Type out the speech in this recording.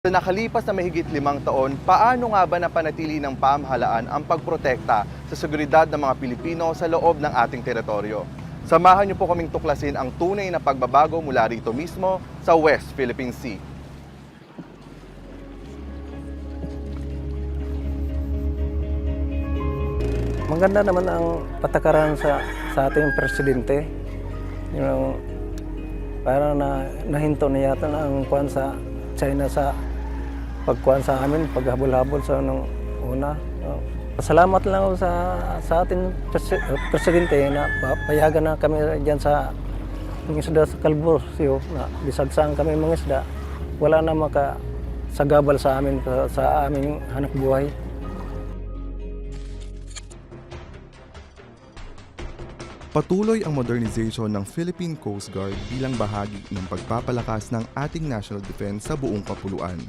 Sa nakalipas na mahigit 5 taon, paano nga ba napanatili ng pamahalaan ang pagprotekta sa seguridad ng mga Pilipino sa loob ng ating teritoryo? Samahan niyo po kaming tuklasin ang tunay na pagbabago mula rito mismo sa West Philippine Sea. Maganda naman ang patakaran sa ating presidente. Yung parang nahinto na yata na ang kuwan sa China sa pagkuhan sa amin, paghabol-habol sa nung una. Pasalamat lang ako sa ating presidente na payagan na kami diyan sa isda sa Calbursio na bisag saan kami mga isda. Wala na makasagabal sa amin sa aming hanap buhay. Patuloy ang modernization ng Philippine Coast Guard bilang bahagi ng pagpapalakas ng ating national defense sa buong kapuluan.